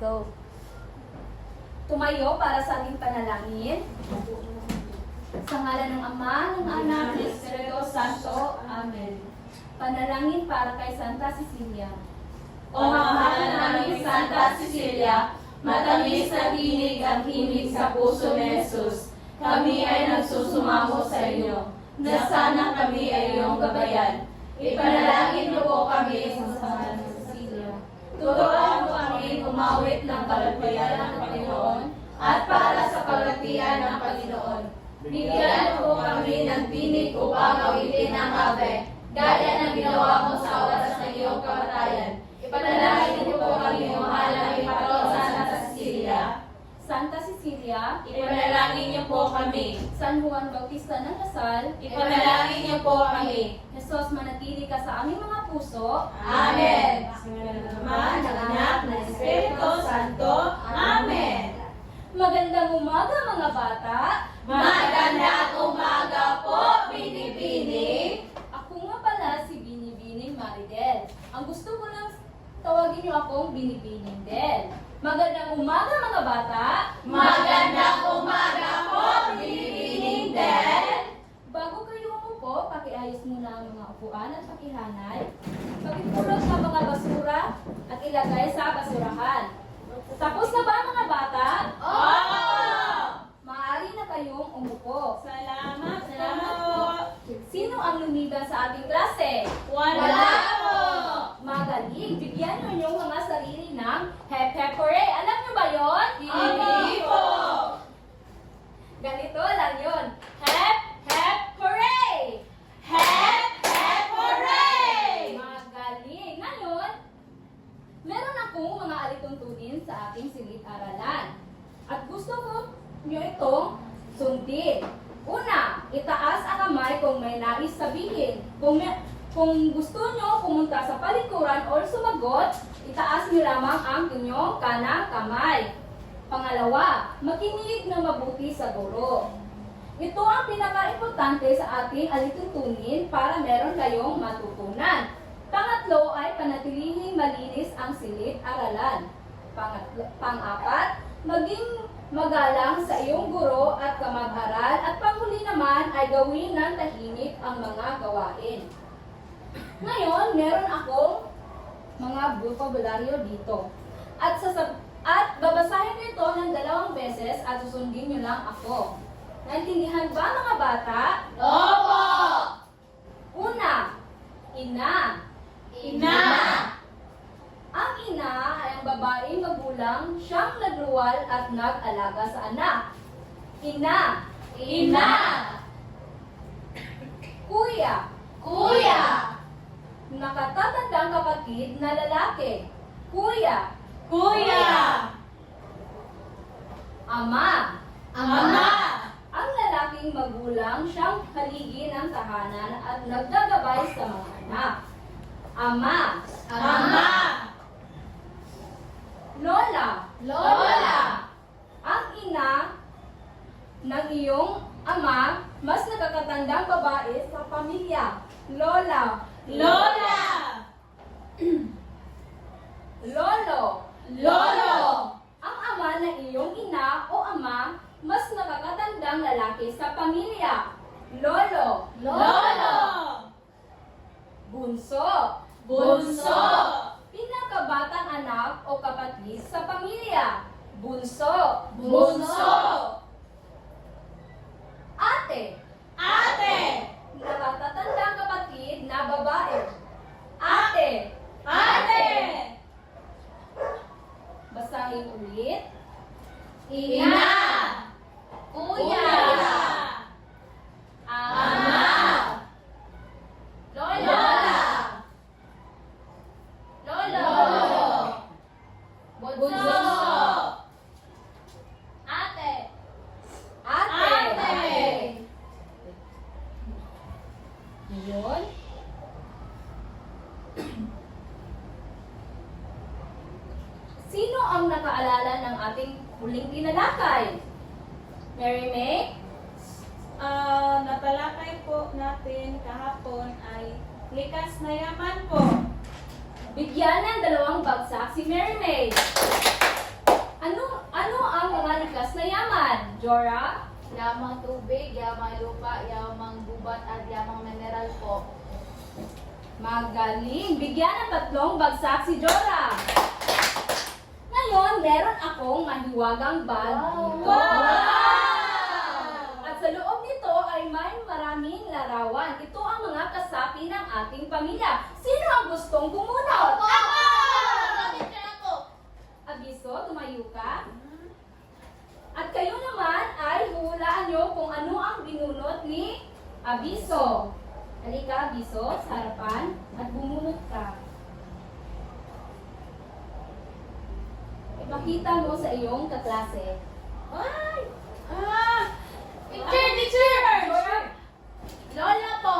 go. Tumayo para sa ating panalangin. Sa ngalan ng Ama, ng Anak, ng Espiritu Santo. Amen. Panalangin para kay Santa Cecilia. O mahal namin Santa Cecilia, matamis na tinig at himig sa puso ni Jesus, kami ay nagsusumamo sa inyo, na sana kami ay iyong gabayan. Ipanalangin niyo po kami sa Santa Cecilia. Turuan mo kami umawit ng kalagayan ng Panginoon at para sa kalatian ng Panginoon. Bigyan mo po kami ng tinig upang awitin ang ave, gaya ng ginawa mo sa oras ng iyong kamatayan. Ipanalangin niyo po kami, mahal na Patron Santa Cecilia. Santa Cecilia, Ipanalangin niyo po kami. San Juan Bautista ng Lasal, Ipanalangin niyo po kami. Jesus, manatili ka sa aming mga puso. Amen. Sa ngalan ng Ama, ng Anak, ng Espiritu Santo. Amen. Magandang umaga mga bata. Magandang umaga po, Bini-Bini. Ako nga pala si Bini-Bining Maridel. Ang gusto ko lang tawagin niyo akong Bini-Bining Del. Magandang umaga mga bata. Magandang umaga po, Bini-Bining Del. Bago kayo umupo, pakiayos muna ang mga upuan at pakihanay. Pakipulot ng mga basura at ilagay sa basurahan. Tapos na ba mga bata? Oo! Maaari na kayong umupo. Salamat po. Sino ang lumiban sa ating klase? Wala po. Magaling! Bigyan nyo yung mga sarili ng hep hep hooray! Alam nyo ba yon? Hindi po. Ganito lang yon. Hep hep hooray! Hep, hep, hooray! Magaling! Ngayon, meron akong mga alituntunin sa aking silid-aralan. At gusto ko nyo itong sundin. Una, itaas ang kamay kung may nais sabihin. Kung gusto nyo pumunta sa palikuran o sumagot, itaas nyo lamang ang inyong kanang kamay. Pangalawa, makinig na mabuti sa guro. Ito ang pinaka-importante sa ating alituntunin para meron kayong matutunan. Pangatlo ay panatilihing malinis ang silid-aralan. Pang-apat, maging magalang sa iyong guro at kamag-aral. At panghuli naman ay gawin ng tahimik ang mga gawain. Ngayon, meron akong mga vocabulary dito. At babasahin ko ito ng 2 beses at susundin nyo lang ako. Naintindihan ba mga bata? Opo! Una, ina. Ina! Ang ina ay ang babaeng magulang, siyang nagluwal at nag-alaga sa anak. Ina. Ina! Kuya. Kuya! Nakatatandang kapatid na lalaki. Kuya. Kuya! Ama. Ama! Ang lalaking magulang, siyang haligi ng tahanan at nagdagabay sa mga anak. Ama. Ama! Lola. Lola! Ang ina ng iyong ama, mas nakakatandang babae sa pamilya. Lola. Lola! Lolo. Lolo! Ang ama ng iyong ina o ama, mas nakakatandang lalaki sa pamilya. Lolo. Lolo! Bunso. Bunso! Pinakabatang anak o kapatid sa pamilya. Bunso. Bunso! Ate. Ate! Nakatatandang kapatid na babae. Ate. Ate! Basahin ulit. Ina! Kuya! Ama! Lola. Lolo! Bunso! Ate. Ate! Yun. Sino ang nakaalala ng ating huling tinalakay? Mary May? Natalakay po natin kahapon ay likas na yaman po. Bigyan ng 2 bagsak si Mary May. Jora? Yamang tubig, yamang lupa, yamang gubat, at yamang mineral po. Magaling! Bigyan ng 3 bagsak si Jora. Ngayon, meron akong mahiwagang bag dito. At sa loob nito ay may maraming larawan. Ito ang mga kasapi ng ating pamilya. Sino ang gustong bumunot? Abiso, tumayo ka. At kayo naman ay huhulaan nyo kung ano ang binunot ni Abiso. Halika, Abiso, sa harapan at bumunot ka. Ipakita mo sa iyong kaklase. Ay! Teacher! Lola po!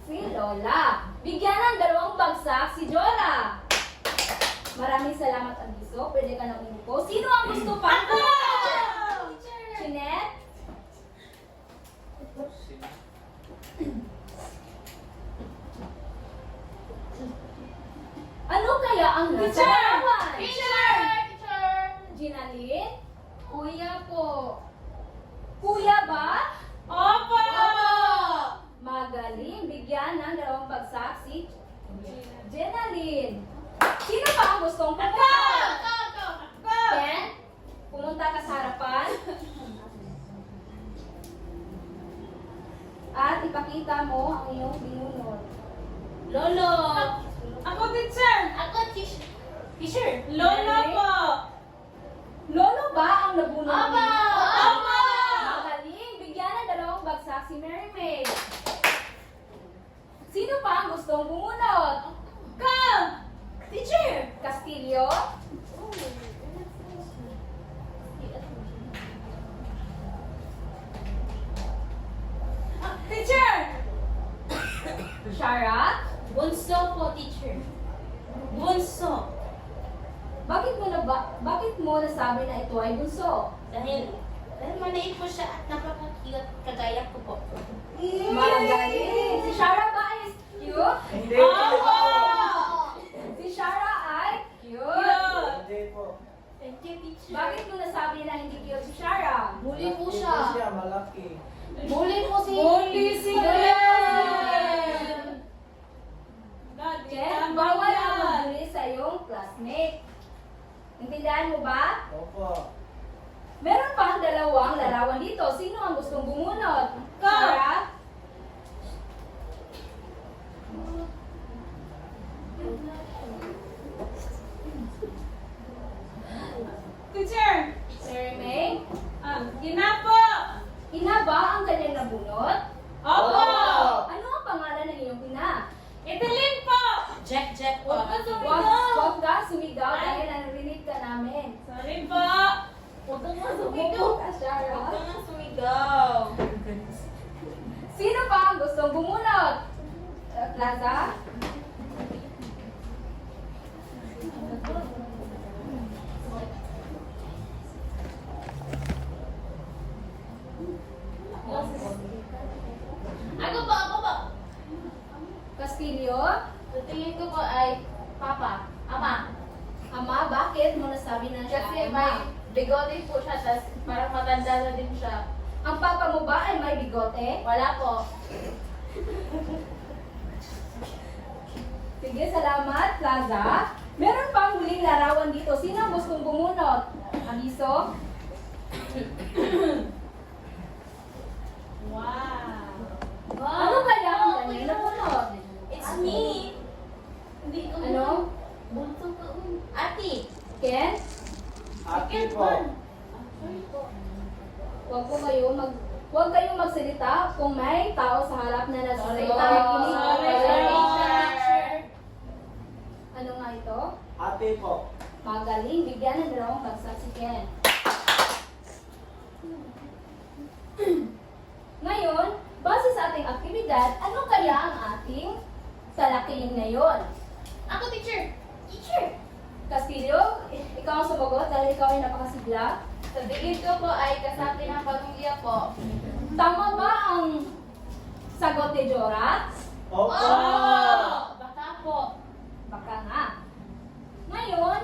Si Lola. Bigyan ng 2 bagsak si Jora. Maraming salamat, Abiso. Pwede ka nang umupo. Sino ang gusto pa? Jeanette? Ano kaya ang nasa larawan? Teacher! Ginalyn? Kuya po. Kuya ba? Opo! Magaling. Bigyan ng 2 bagsak si Jenalyn. Sino pa ang gustong pumunta? Ken? Pumunta ka sa harapan. At ipakita mo ang iyong binunod. Lolo! Ako, teacher! Ako, teacher! Lola po! Lolo ba ang nabunod Aba! niyo? Aba! Magaling. Bigyan ng 2 bagsak si Mary May. Sino pa ang gustong bumunot? Ka! Teacher! Castillo? Teacher! Shara? Bunso po, teacher. Bunso. Bakit mo nasabi na ito ay bunso? Dahil maliit po siya at napaka-cute kagaya ko po. Magaling. Si Shara ba ay cute? Hindi Opo! Si Shara ay cute. Cute! Hindi po. Thank you, teacher. Bakit mo nasabi na hindi cute si Shara? Muli po Hindi siya. siya, malaki. Muli po si... Muli si Glenn. Jen, bawal ang magbuli sa iyong classmate. Intindihan mo ba? Opo. Meron pang 2 larawan dito. Sino ang gustong bumunot? Ka! Shara? Teacher! Mary May? Ina po! Ina ba ang kanyang nabunot? Opo! Ano ang pangalan ng iyong ina? Evelyn po! Jack po. Huwag ka sumigaw dahil narinig ka namin. Sorry po! Huwag kang Umupo ka, Shara. nang sumigaw. Sino pa ang gustong bumunot? Plaza? Ako po. Castillo? Sa tingin ko po ay Papa, Ama. Ama, bakit mo nasabi na siya Kasi ay may ama? bigote po siya, tas parang matanda na din siya. Ang papa mo ba ay may bigote? Wala po. Sige, salamat, Plaza. Meron pang huling larawan dito. Sino ang gustong bumunot? Abiso? Wow! Ano kaya ang kanyang nabunot? It's me. Hindi ko Ano? Bunso ka. Ate. Ken? Ate po. Sorry po. Huwag kayong magsalita kung may tao sa harap na nagsasalita. Nakikinig. Sorry. Ano nga ito? Ate po. Magaling. Bigyan ng 2 bagsak si Ken. Ngayon, base sa ating aktibidad, ano kaya ang ating salakiling ngayon? Ako, teacher. Teacher. Castillo, ikaw ang sumagot dahil ikaw ay napakasigla. Sa tingin ko po ay kasapi ng pamilya po. Tama ba ang sagot ni Jora? Opo. Baka po. Baka nga. Ngayon,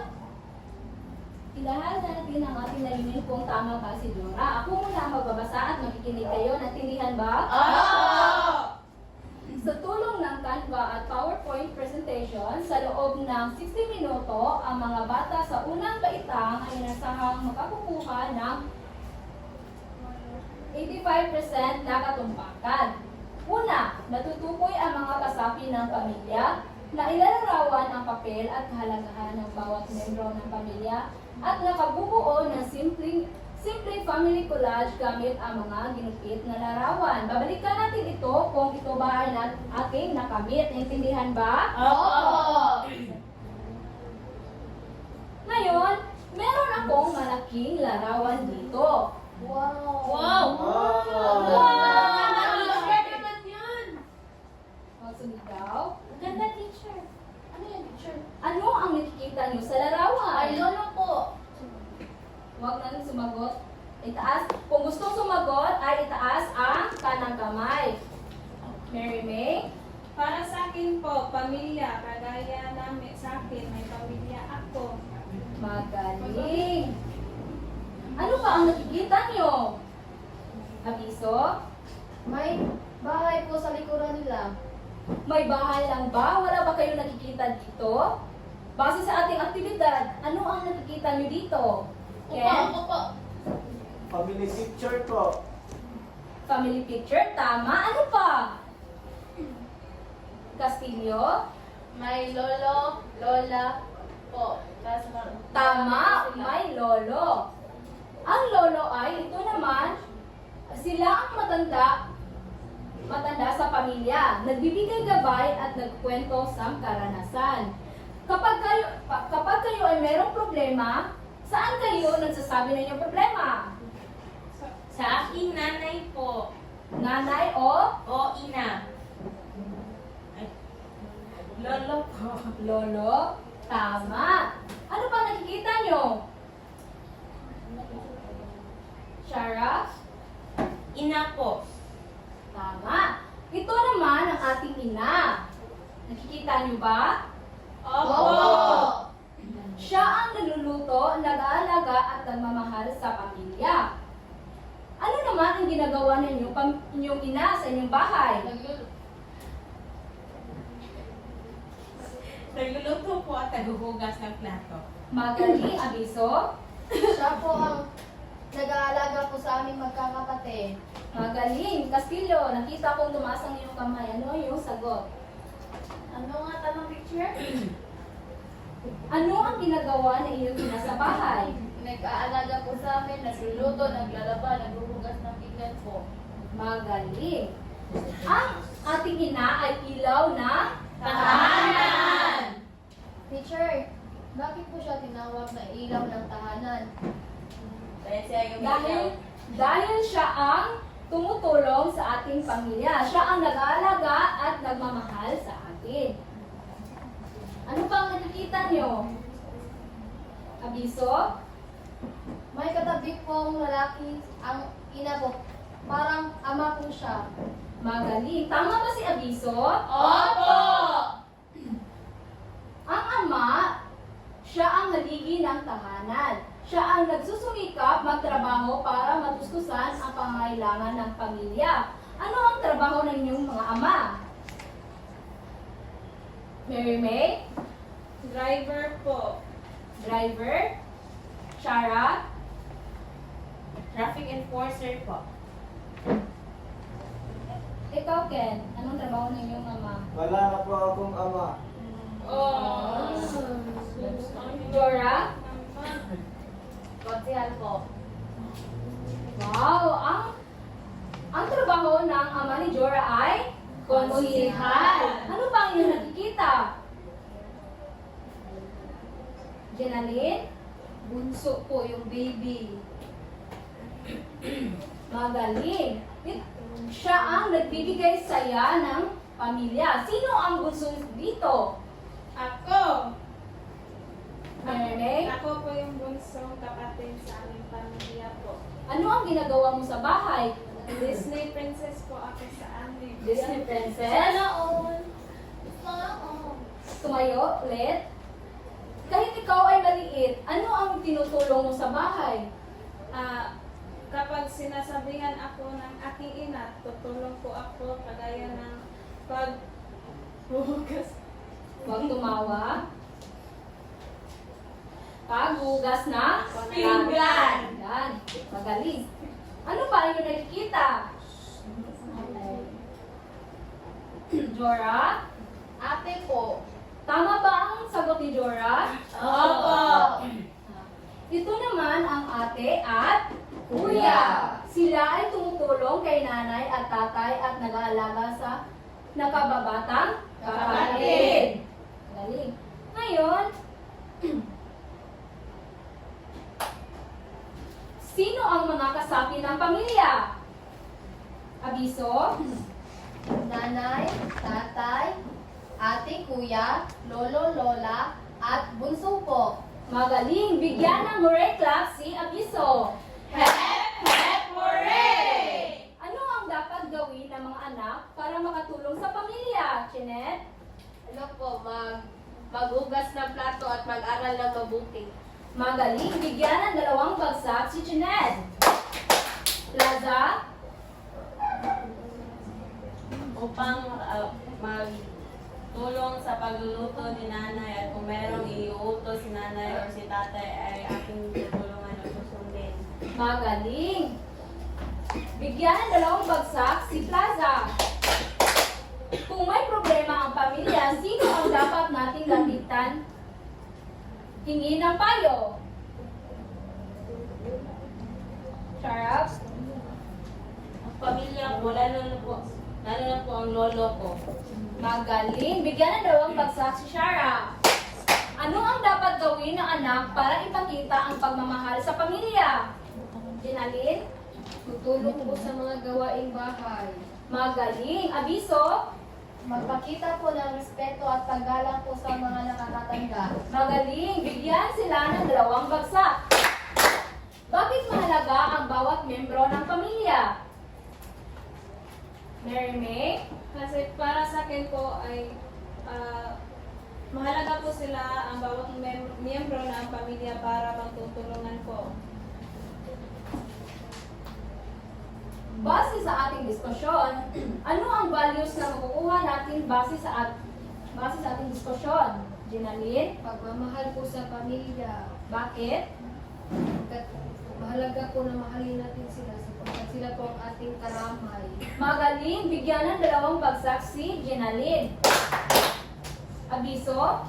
Ilahal natin ang ating layunin kung tama ka si Dora. Ako muna ang magbabasa at makikinig kayo. Natindihan ba? Opo! Sa tulong ng Canva at PowerPoint presentation, sa loob ng 60 minuto, ang mga bata sa unang baitang ay nasahang makakukuha ng 85% na katumpakan. Una, natutukoy ang mga kasapi ng pamilya na ilalarawan ang papel at kahalagahan ng bawat membro ng pamilya at nakabubuo ng simpleng family collage gamit ang mga ginupit na larawan. Babalikan natin ito kung ito ba ay ating nakamit. Naintindihan ba? Opo! Ngayon, meron akong malaking larawan dito. Wow! Wow! naman yun! Magsunod daw. Ganda, teacher. Ano yan, teacher? Ano ang nakikita niyo sa larawan? Ay, lolo po. Huwag na sumagot. Itaas. Kung gustong sumagot, ay itaas ang kanang kamay. Mary May? Para sa akin po, pamilya. Kagaya namin sa akin, may pamilya ako. Magaling. Ano pa ang nakikita niyo? Abiso? May bahay po sa likuran nila. May bahay lang ba? Wala ba kayo nakikita dito? Base sa ating aktibidad, ano ang nakikita niyo dito? Ken? Opo. Family picture po. Family picture? Tama. Ano pa? Castillo? May lolo, lola po. Tama. May lolo. Ang lolo ay, ito naman, sila ang matanda sa pamilya. Nagbibigay gabay at nagkwento sa karanasan. Kapag kayo ay mayroong problema, saan kayo nagsasabi ng inyong problema? Sa aking nanay po. Nanay o O ina. Ay, lolo po. lolo? Tama. Ano pa nakikita nyo? Shara? Ina po. Tama. Ito naman ang ating ina. Nakikita nyo ba? Opo! Siya ang nagluluto, nag-aalaga at nagmamahal sa pamilya. Ano naman ang ginagawa ninyo, inyong ina sa inyong bahay? Nagluluto po at naghuhugas ng plato. Magaling, Abiso. Siya po ang nag-aalaga po sa aming magkakapatid. Magaling. Castillo, nakita kong tumaas ang iyong kamay. Ano yung sagot? Ano nga tanong, teacher? Ano ang ginagawa ng iyong ina sa bahay? Nag-aalaga po sa amin, nagluluto, naglalaba, naghuhugas ng pinggan po. Magaling. Ang ating ina ay ilaw na Tahanan! Teacher, bakit po siya tinawag na ilaw ng tahanan? dahil siya ang tumutulong sa ating pamilya. Siya ang nag-aalaga at nagmamahal sa atin. Ano pa ang nakikita nyo? Abiso? May katabi pong lalaki ang ina po. Parang ama po siya. Magaling. Tama ba si Abiso? Opo! Ang ama, siya ang haligi ng tahanan. Siya ang nagsusumikap magtrabaho para matustusan ang pangangailangan ng pamilya. Ano ang trabaho ng inyong mga ama? Mary May? Driver po. Driver? Shara? Traffic enforcer po. Ikaw, Ken. Anong trabaho ng inyong ama? Wala na po akong ama. Oh. Jora? Konsihal po. Wow! Ang trabaho ng ama ni Jora ay konsihal. Ano pa ang inyong nakikita? Jenaline? Bunso po yung baby. Magaling. Siya ang nagbibigay saya ng pamilya. Sino ang bunso dito? Ako. Mary? Ako po yung bunsong kapatid sa aming pamilya po. Ano ang ginagawa mo sa bahay? Disney princess po ako sa amin. Disney princess? Sana all. Sana all. Tumayo ulit? Kahit ikaw ay maliit, ano ang tinutulong mo sa bahay? Kapag sinasabihan ako ng aking ina, tutulong po ako kagaya ng paghuhugas. Huwag tumawa. Paghugas na Pinggan. Yan. Magaling. Ano pa ang iyong nakikita? Jora? Ate po. Tama ba ang sagot ni Jora? Opo. Ito naman ang ate at kuya. Sila ay tumutulong kay nanay at tatay at nag-aalaga sa nakababatang kapatid. Galing. Ngayon, sino ang mga kasapi ng pamilya? Abiso? Nanay, tatay, ate, kuya, lolo, lola, at bunso po. Magaling! Bigyan ng hooray clap si Abiso. Hep, hep, hooray! Ano ang dapat gawin ng mga anak para makatulong sa pamilya, Chinet? Ano po, maghugas ng plato at mag-aral ng mabuti. Magaling! Bigyan ng 2 bagsak si Chinet. Plaza? Upang magtulong sa pagluluto ni nanay at kung merong iuutos si nanay o si tatay ay aking tutulungan o susundin. Magaling! Bigyan ng 2 bagsak si Plaza. Kung may problema ang pamilya, sino ang dapat nating lapitan? Hingi ng payo. Sharap? Ang pamilya ko, lalo na po ang lolo ko. Magaling! Bigyan ng 2 bagsak si Shara. Ano ang dapat gawin ng anak para ipakita ang pagmamahal sa pamilya? Jinalyn? Tutulong po sa mga gawaing bahay. Magaling! Abiso? Magpakita po ng respeto at paggalang po sa mga nakakatanda. Magaling! Bigyan sila ng 2 bagsak. Bakit mahalaga ang bawat membro ng pamilya? Mary May? Kasi para sa akin po ay mahalaga po sila ang bawat miyembro ng pamilya para magtutulungan po. Base sa ating diskusyon, ano ang values na makukuha natin base sa ating diskusyon? Jinalyn? Pagmamahal po sa pamilya. Bakit? Mahalaga po na mahalin natin sila sapagkat sila po ang ating karamay. Magaling! Bigyan ng 2 bagsak si Jinalyn. Abiso?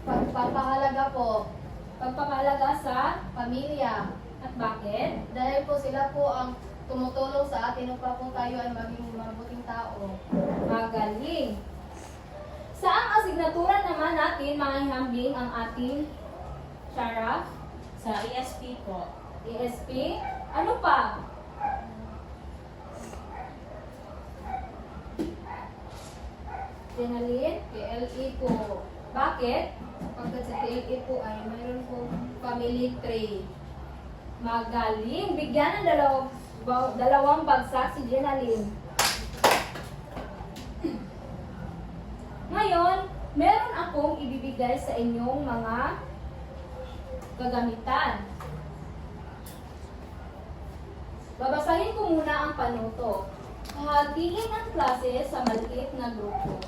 Pagpapahalaga po, Pagpapahalaga sa pamilya. at bakit? Dahil po sila po ang tumutulong sa atin upang po tayo ay maging mabuting tao. Magaling! Saang asignatura naman natin mahihambing ang ating Shara? Sa ESP po. ESP? Ano pa? Jenalyn? PLE po. Bakit? Pagkat sa PLE po ay mayroon po family tree. Magaling! Bigyan ng 2 bagsak si Jenalyn. Ngayon, meron akong ibibigay sa inyong mga kagamitan. Babasahin ko muna ang panuto. Hahatiin ang klase sa maliit na grupo.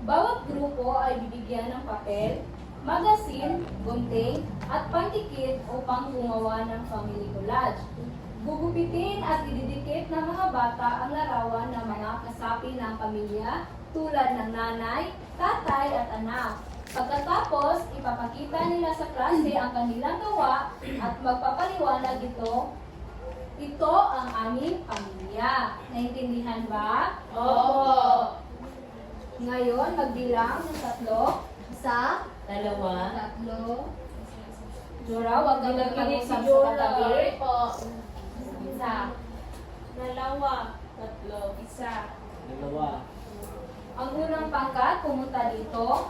Bawat grupo ay bibigyan ng papel, magasin, gunting, at pantikit upang gumawa ng family collage. Gugupitin at ididikit ng mga bata ang larawan ng mga kasapi ng pamilya tulad ng nanay, tatay at anak. Pagkatapos, ipapakita nila sa klase ang kanilang gawa at magpapaliwanag ito. Ito ang aming pamilya. Naintindihan ba? Opo. Ngayon, magbilang ng 3. 1, Dalawa. 3, Jura, huwag kang nagkinig sa Jura. katabi. po. 1. 2, 3, 1. 2. Ang unang pangkat, pumunta dito.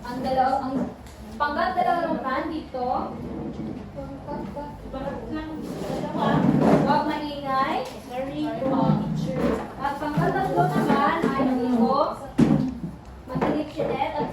Ang pangkat 2 naman dito. Huwag maingay. Sorry At pangkat 3 naman ay dito. Makinig Jeanette at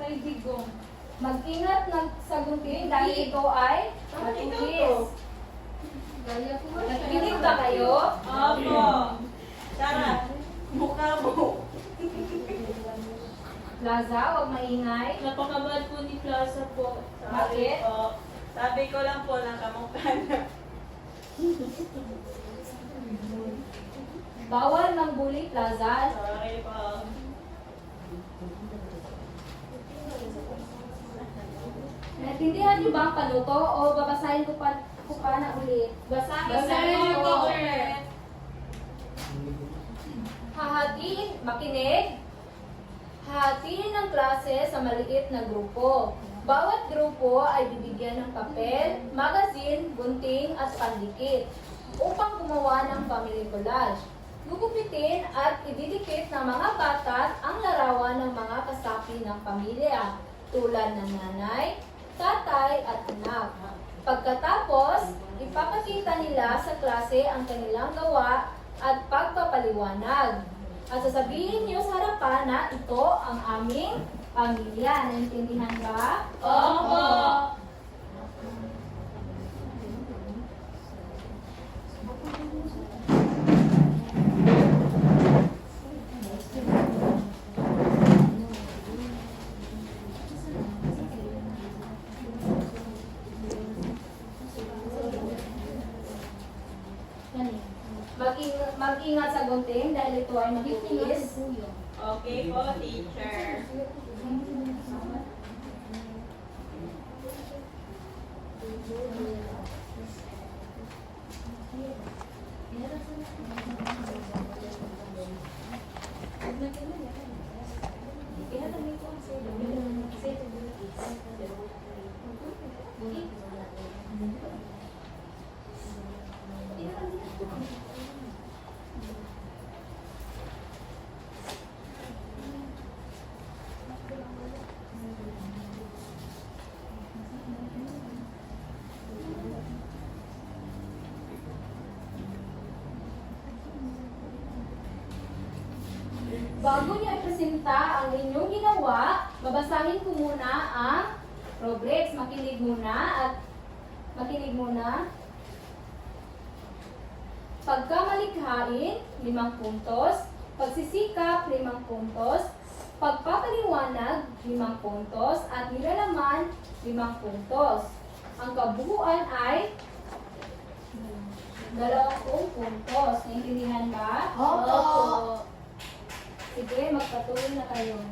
Ready go. Mag-ingat sa gunting dahil ito ay matulis. Gaya ko ba? Nakikinig ba kayo? Opo. Sarah, mukha mo. Plaza, huwag maingay. Napakabad po ni Plaza po. Bakit? Po. Sabi ko lang po ng kamukha na. Bawal mangbuli, Plaza. Sorry po. Naintindihan niyo ba ang paluto o babasahin ko pa na ulit? Basahin niyo po ulit. Hahatiin, makinig. Hahatiin ng klase sa maliit na grupo. Bawat grupo ay bibigyan ng papel, magazine, gunting at pandikit upang gumawa ng family collage. Gugupitin at ididikit ng mga bata ang larawan ng mga kasapi ng pamilya tulad ng nanay, tatay at anak. Pagkatapos, ipapakita nila sa klase ang kanilang gawa at pagpapaliwanag. At sasabihin niyo sa harapan na ito ang aming pamilya. Naintindihan ba? Opo. Mag-ingat sa gunting dahil ito ay matulis. Okay po, teacher. Bago niyo ipresenta ang inyong ginawa, babasahin ko muna ang progress. Makinig muna. Pagkamalikhain, 5 puntos. Pagsisikap, 5 puntos. Pagpapaliwanag, 5 puntos. At nilalaman, 5 puntos. Ang kabuuan ay 20 puntos. Naintindihan ba? Opo. Sige, magpatuloy na kayo.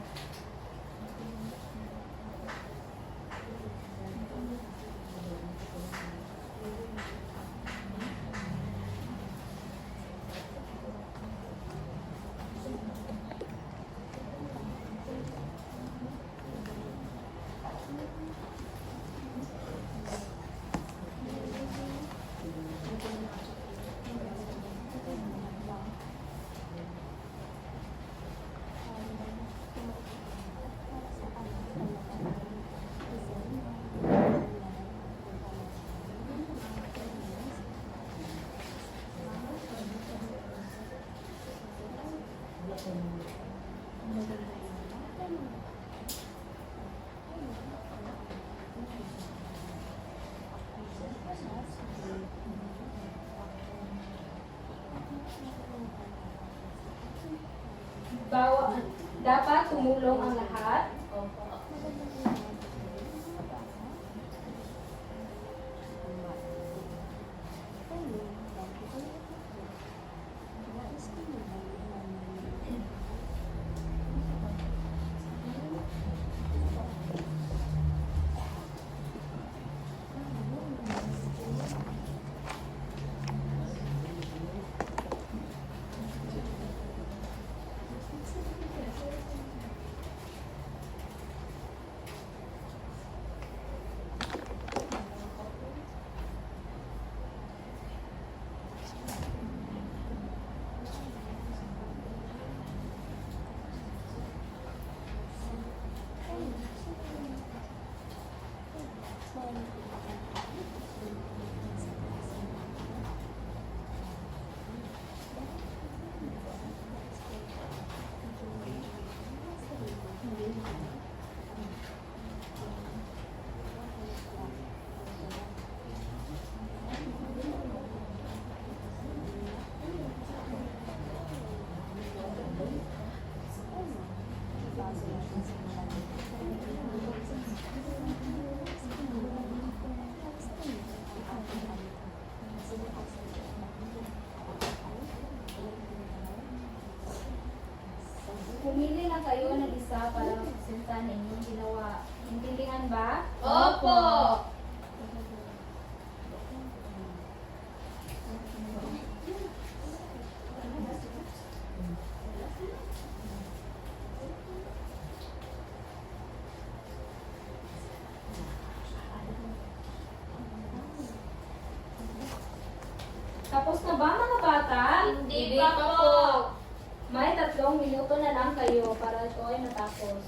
Dapat tumulong ang lahat. Mamili lang kayo ng isa para mapresenta ng inyong ginawa. Intindihan ba? Opo! Tapos na ba mga bata? Hindi pa po. May 3 minuto na lang kayo para ito ay matapos.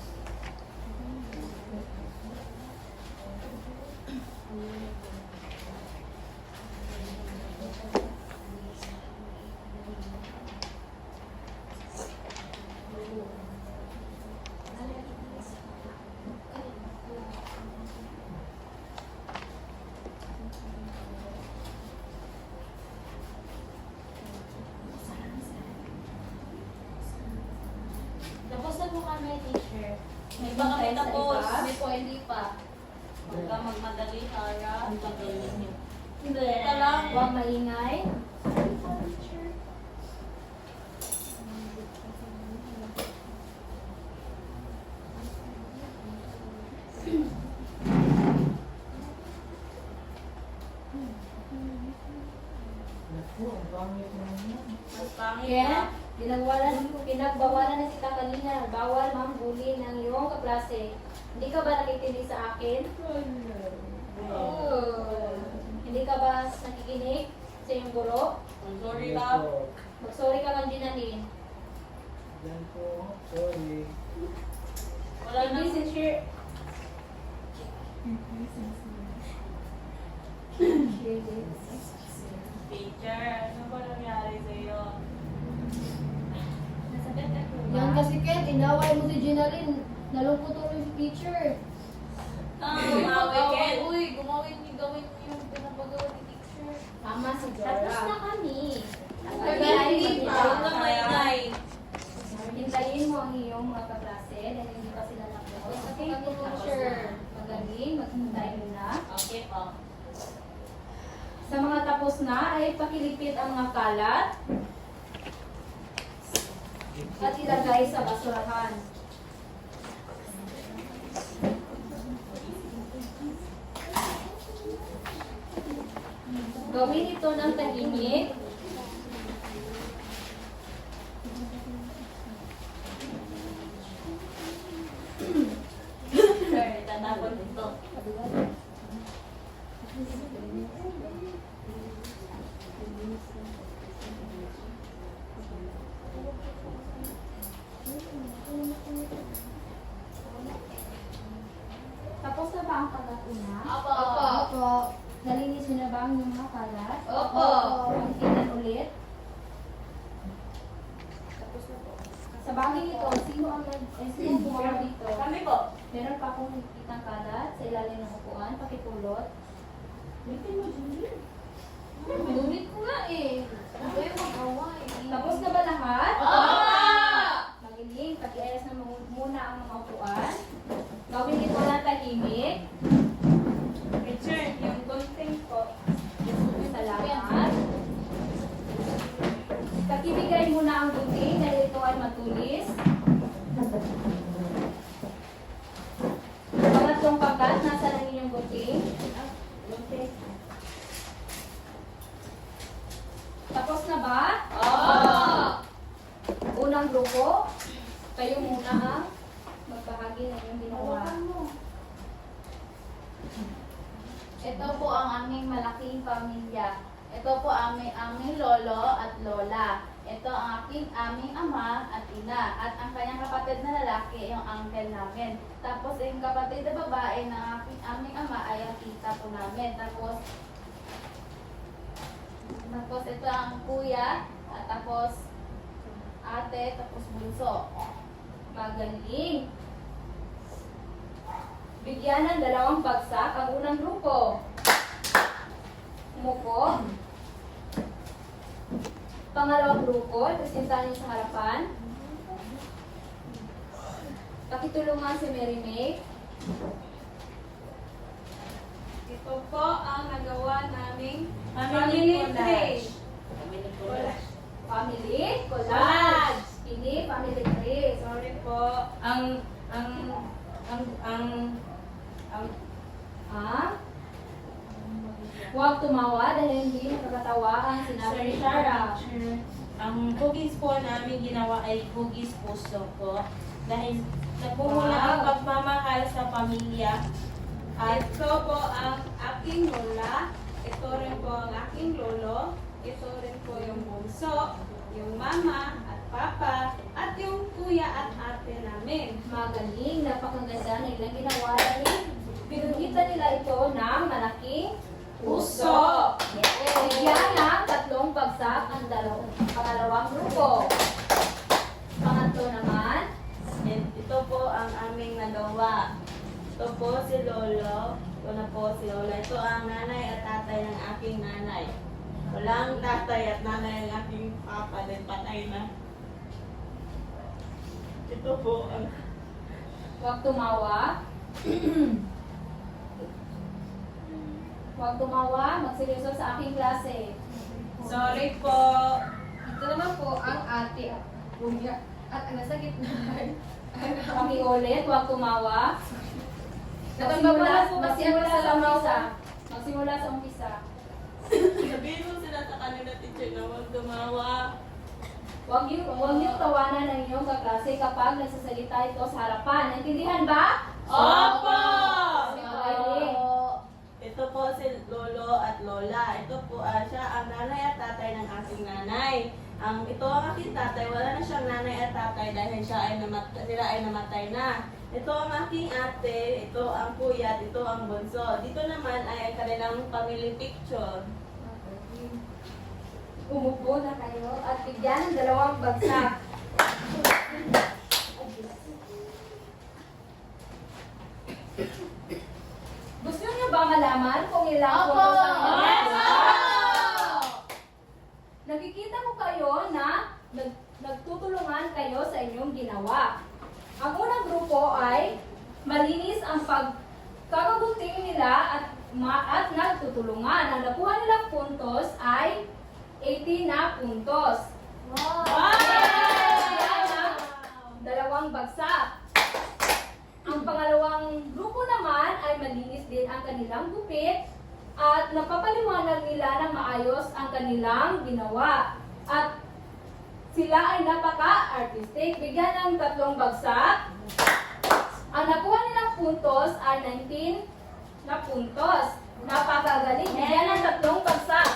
Tapos na po kami, teacher. May Baka may hintay sa tapos. iba? Hindi po, hindi pa. Huwag ka magmadali, Tara. Ang pagaling niyo. Hindi pa lang. Huwag maingay. Naku, ang pangit naman yan. Mas pangit Kaya, na. pinagbawalan na kita kanina. Bawal manghuli ng iyong kaklase. Hindi ka ba nakikinig sa akin? Hindi ka ba nakikinig sa iyong guro? I'm sorry, Yes Love. po. Mag-sorry ka kang dinanin. Yan po. Sorry. Wala na. Hindi sincere. Teacher, ano ba nangyari sa'yo? Yan kasi Ken, inaway mo si Ginaline. Nalungkot tuloy si teacher. Gumawi, Ken. Uy, gawin niyo yung pinapagawa ni teacher. Tama si Tapos Jora. na kami. Hindi pa. Huwag ka maingay. Hintayin mo ang iyong mga kaklase dahil hindi pa sila nakapos. Okay? Teacher. Magaling, maghintay na. Okay po. Sa mga tapos na ay pakilipit ang mga kalat at ilagay sa basurahan. Gawin ito ng tahimik. Sir, tatapon ito. Tapos na ba ang kagat-una? Opo. Opo. Nalinis niyo na ba ang inyong mga kalat? Opo. Pagkinan ulit. Sa bagay ito, sino ang sino ang gumawa dito? Kami po. Meron pa akong nakikitang kalat sa ilalim ng upuan, pakipulot. Ulitin mo, Julie. Ulit ko nga eh. Ano ba yung mag-away? Tapos na ba lahat? Magaling, pakiayos na muna ang mga upuan. Gawin ito na tahimik. Teacher, yung gunting po. Salamat. Pakibigay muna ang gunting dahil ito ay matulis. Pangatlong kagat, nasa lang inyong gunting? Okay. Tapos na ba? Unang grupo, kayo muna ang magbahagi ng inyong ginawa. Ito po ang aming malaking pamilya. Ito po aming lolo at lola. Ito ang aming ama at ina. At ang kanyang kapatid na lalaki, yung uncle namin. Tapos yung kapatid na babae ng aming ama ay ang tita po namin. Tapos ito ang kuya. At tapos ate, tapos bunso. Magaling. Bigyan ng 2 bagsak ang unang grupo. Umupo. Pangalawang grupo, presentahan niyo sa harapan. Pakitulungan si Mary May. Ito po ang nagawa naming Family family tree. Kami ni Kuya. Family collage. Hindi family tree. Sorry po. ang Huwag tumawa dahil hindi nakakatawa ang sinabi ni Shara. Ang hugis po namin ginawa ay hugis puso po. Dahil nagmumula ang pagmamahal sa pamilya. At ito po ang aking lola, ito rin po ang aking lolo, ito rin po yung bunso, yung mama at papa, at yung kuya at ate namin. Magaling, napakaganda na ilang ginawa dahil binuhitan nila ito ng malaking Puso! Bigyan ng 3 bagsak ang pangalawang grupo. Pangatlo naman, Ito po ang aming nagawa. Ito po si Lolo. Ito na po si Lola. Ito ang nanay at tatay ng aking nanay. Walang tatay at nanay ng aking papa. Then patay na. Ito po ang... huwag tumawa. Huwag tumawa, magseryoso sa aking klase. Sorry po. Ito naman po ang ate Bunya at ang nasa gitna ay Kami ulit, huwag tumawa. Natambabala po kasi ang Magsimula sa kasama ko. umpisa. Magsimula sa umpisa. Sabihin mo sila sa kanila, teacher, na huwag tumawa. Huwag niyo tawanan ng inyong kaklase kapag nagsasalita ito sa harapan. Naintindihan ba? Opo! Okay. Ito po si Lolo at Lola. Ito po siya ang nanay at tatay ng aking nanay. Ito ang aking tatay. Wala na siyang nanay at tatay dahil sila ay namatay na. Ito ang aking ate. Ito ang kuya. at Ito ang bunso. Dito naman ay kanilang family picture. Umupo na kayo at bigyan ng 2 bagsak. Gusto niyo ba malaman kung ilang Opo! puntos ang inyong Yes, grupo? Nakikita ko kayo na nagtutulungan kayo sa inyong ginawa. Ang unang grupo ay malinis ang pagkakagunting nila at nagtutulungan. Ang nakuha nilang puntos ay 80 na puntos. Yan ang 2 bagsak. Ang pangalawang grupo naman ay malinis din ang kanilang gupit at napapaliwanag nila ng maayos ang kanilang ginawa. At sila ay napaka-artistic. Bigyan ng 3 bagsak. Ang nakuha nilang puntos ay 19 na puntos. Napakagaling. Bigyan ng 3 bagsak.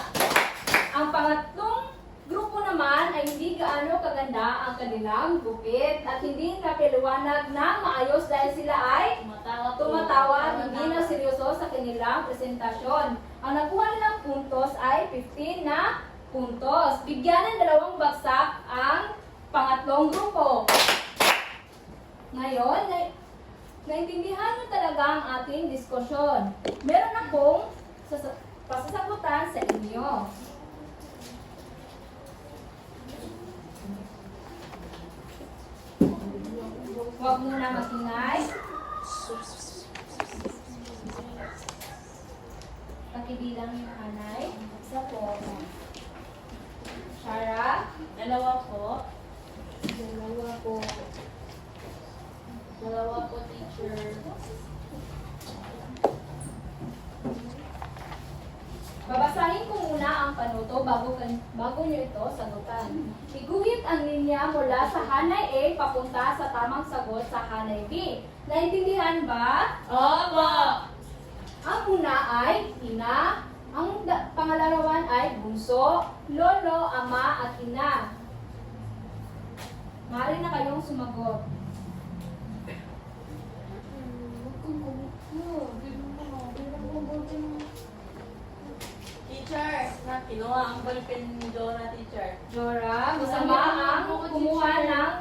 Ang pangatlong grupo naman ay hindi gaano kaganda ang kanilang gupit at hindi napaliwanag na maayos dahil sila ay tumatawa at hindi na seryoso sa kanilang presentasyon. Ang nakuha nilang puntos ay 15 na puntos. Bigyan ng 2 bagsak ang pangatlong grupo. Ngayon, naintindihan niyo talaga ang ating diskusyon. Meron akong pasasagutan sa inyo. Huwag muna magingay. Pakibilang yung nanay. Isa po. Shara. 2 po. 2 po. 2 po, teacher. Babasahin ko muna ang panuto bago nyo ito sagutan. Iguhit ang linya mula sa hanay A papunta sa tamang sagot sa hanay B. Naintindihan ba? Opo! Ang una ay ina, ang pangalawan ay bunso, lolo, ama at ina. Maaari na kayong sumagot. Teacher, kinuha ang ballpen ni Dora, teacher. Jora, masama ang kumuha ng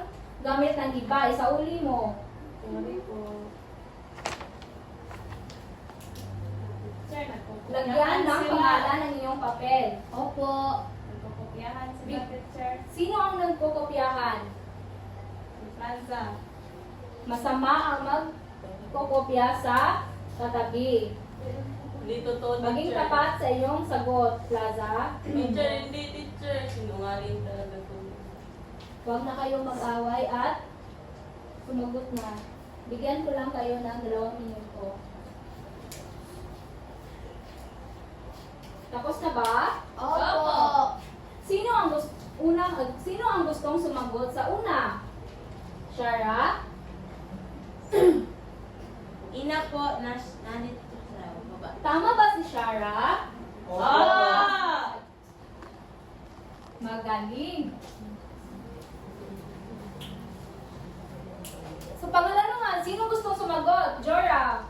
gamit ng iba. Isauli mo. Sorry po. Sir, Lagyan ng pangalan ng iyong papel. Opo. Nagkukopyahan sila, teacher. Sino ang nagkokopyahan? Si Franza. Masama ang magkokopya sa katabi. Dito to, Maging teacher. tapat sa iyong sagot, Plaza. Teacher, hindi, teacher. Sinungaling talaga to. Huwag na kayong mag-away at sumagot na. Bigyan ko lang kayo ng 2 minuto. Tapos na ba? Opo. Sino ang gustong sumagot sa una? Shara? Ina po, nanito sa baba. Tama ba si Shara? Ah! Magaling. Sa pangalan naman, sino gustong sumagot? Jora?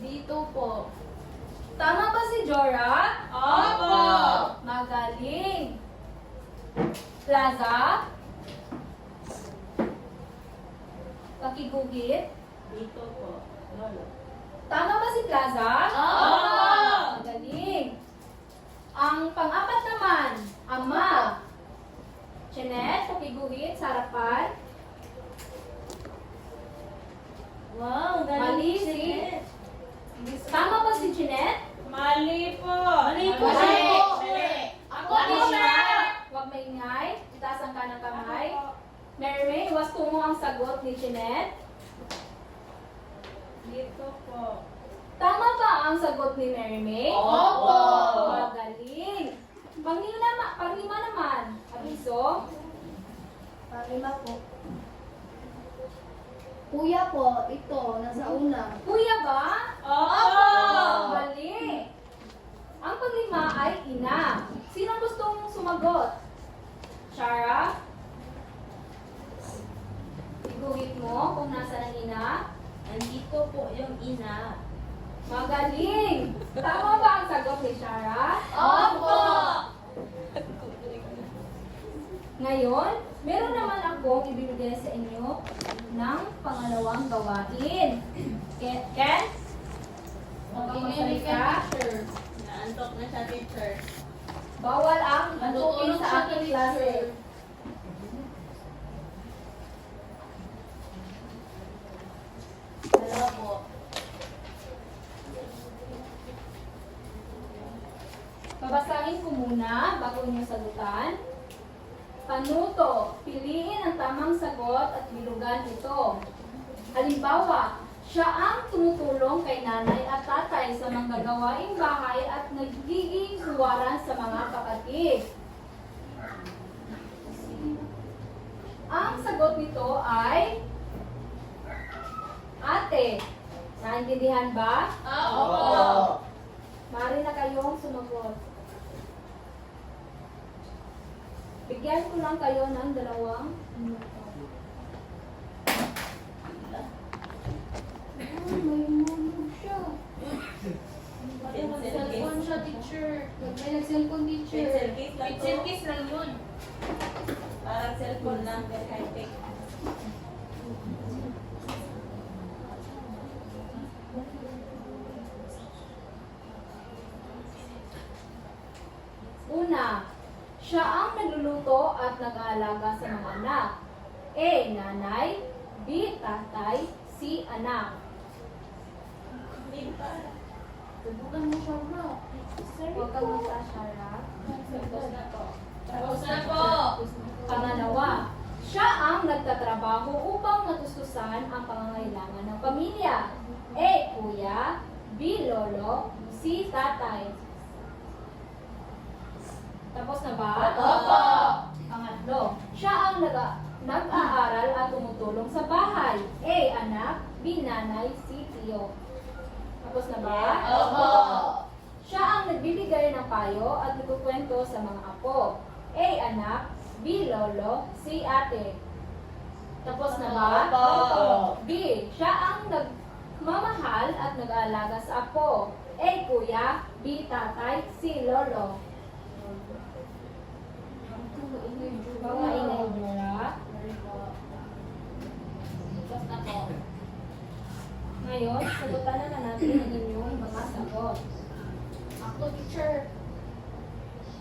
Dito po. Tama ba si Jora? Opo! Magaling. Plaza? Pakiguhit? Dito po, lolo. Tama ba si Plaza? Opo! Magaling. Ang pang-apat naman, Ama. Jeanette, pakiguhit sa harapan. Wow, Mali galing si... si... Tama ba si Jeanette? Mali po! Mali po! Mali. Mali! Ako Huwag po, maingay. Huwag maingay. Itaas ang kanang kamay. Mary, iwas tungo ang sagot ni Jeanette. Dito po. Tama ba ang sagot ni Mary May? Opo. Magaling. Panglima naman. Abiso. Panglima po. Kuya po, ito, nasa una. Kuya ba? Opo! Mali. Ang panglima ay ina. Sino gustong sumagot? Shara? Iguhit mo kung nasa ang ina. Nandito po yung ina. Magaling. Tama ba ang sagot ni Shara? Opo. Ngayon, meron naman akong ibibigay sa inyo ng pangalawang gawain. Ken? Ingay Magpapalita. teacher. Naantok na siya, teacher. Bawal ang antukin Natutulog sa siya, aking teacher. klase. Dalawa po. Babasahin ko muna bago inyo sagutan. Panuto, piliin ang tamang sagot at bilugan ito. Halimbawa, siya ang tumutulong kay nanay at tatay sa mga gawaing bahay at nagiging huwaran sa mga kapatid. Ang sagot nito ay ate. Naintindihan ba? Opo. Maaari na kayong sumagot. Bigyan ko lang kayo ng 2 minuto. May mulog siya. Pencil Cellphone case. siya, teacher. May nag-cellphone, teacher. Pencil case lang po. Pencil case lang yun. Parang cellphone lang, pero high-tech. Una, siya ang nagluluto at nag-aalaga sa mga anak. A. Nanay. B. Tatay. C. Anak. Subukan mo siya, bro. Huwag kang mag-asyara. Tapos na po. Pangalawa, siya ang nagtatrabaho upang matustusan ang pangangailangan ng pamilya. A. Kuya. B. Lolo. C. Tatay. Tapos na ba? Opo. Pangatlo, siya ang nag-aaral at tumutulong sa bahay. A. Anak. B. Nanay. C. Tiyo. Tapos na ba? Opo. Siya ang nagbibigay ng payo at nagkukwento sa mga apo. A. Anak. B. Lolo. C. Ate. Tapos na ba? Opo. B. Siya ang nagmamahal at nag-aalaga sa apo. A. Kuya. B. Tatay. C. Lolo. Mga ingay Jora. Tapos na po. Ngayon, sagutan na natin ang inyong mga sagot. Ako, teacher.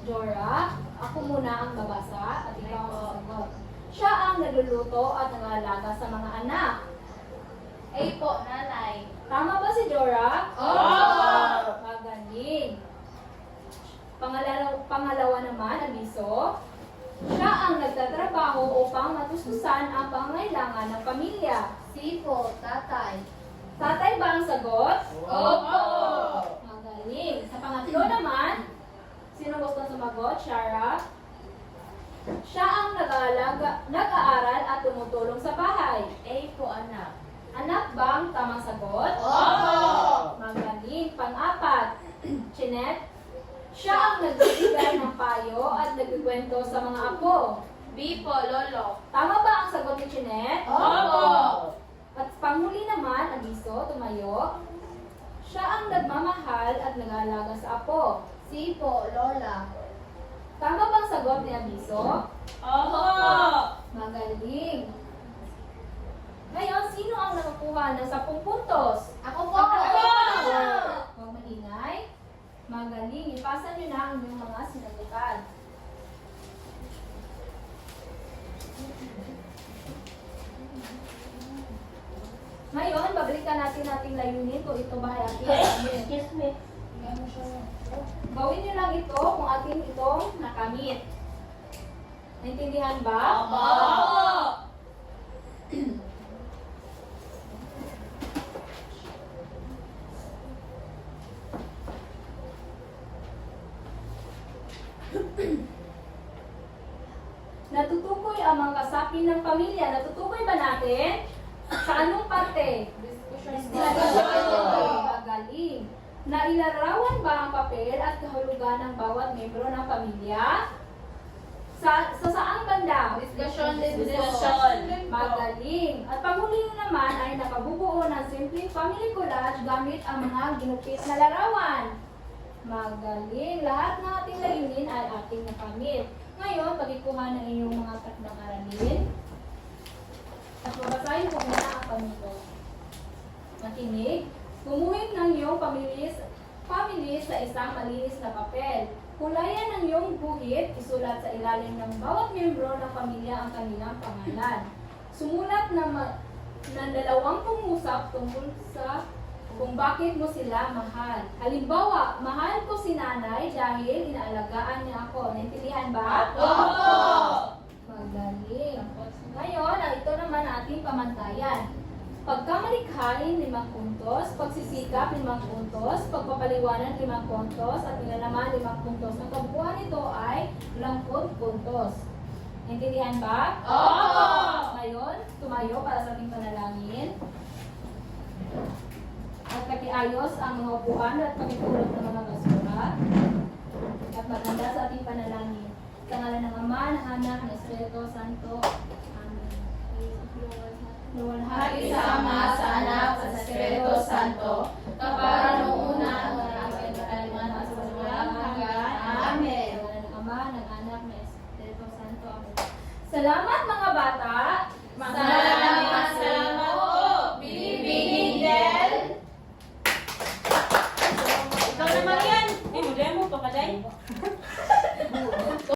Jora, ako muna ang babasa at ikaw ang sasagot. Siya ang nagluluto at nangalaga sa mga anak. A po, nanay. Tama ba si Jora? Opo. Magaling. Pangalawa naman, abiso. Siya ang nagtatrabaho upang matustusan ang pangangailangan Pang-apat, Chinet. Siya ang nagbibigay ng payo at nagkikwento sa mga apo. B po, Lolo. Tama ba ang sagot ni Chinet? Opo. At panghuli naman, Abiso, tumayo. Siya ang nagmamahal at nag-aalaga sa apo. C po, Lola. Tama ba ang sagot ni Abiso? Opo! Magaling. Ngayon, sino ang nakakuha ng 10 puntos? Ako po. Huwag maingay. Magaling. Ipasa niyo na ang inyong mga sinagutan. Ngayon, babalikan natin ating layunin kung ito ba ay ating nakamit. Yes, me. Gawin niyo lang ito kung ating itong nakamit. Naintindihan ba? Opo! Natutukoy ang mga kasapi ng pamilya. Natutukoy ba natin? Sa anong parte? Magaling. Nailarawan ba ang papel at kahulugan ng bawat membro ng pamilya? Sa saang banda? Diskusyon. Magaling. At panghuli naman ay nakabubuo ng simpleng family collage gamit ang mga ginupit na larawan. Magaling. Lahat ng ating layunin ay ating nakamit. Ngayon, pagikuha ng inyong mga takdang aralin. At babasahin ko muna ang panito. Makinig. Gumuhit ng iyong pamilis sa isang malinis na papel. Kulayan ng iyong guhit, isulat sa ilalim ng bawat miyembro ng pamilya ang kanilang pangalan. Sumulat ng dalawang pangusap tungkol sa kung bakit mo sila mahal. Halimbawa, mahal ko si nanay dahil inaalagaan niya ako. Naintindihan ba? Opo! Magaling. Ngayon, ito naman ating pamantayan. Pagkamalikhain, 5 puntos. Pagsisikap, 5 puntos. Pagpapaliwanan, 5 puntos. At nilalaman, 5 puntos. Ang kabuuan nito ay 10 puntos. Naintindihan ba? Opo! Ngayon, tumayo para sa ating panalangin. At pakiayos ang mga upuan at pakipulot ng mga basura. At maganda sa ating panalangin. Sa ngalan ng Ama, ng Anak, ng Espiritu Santo. Amen. Luwalhati sa Ama, sa Anak, sa Espiritu Santo, kapara noong una ang maraming kataliman at sa walang hanggan. Amen. Sa ngalan ng Ama, ng Anak, ng Espiritu Santo. Amen. Salamat mga bata! Salamat po, Bibiging Del. Ikaw naman yan! Eh, mo pa ka, Day?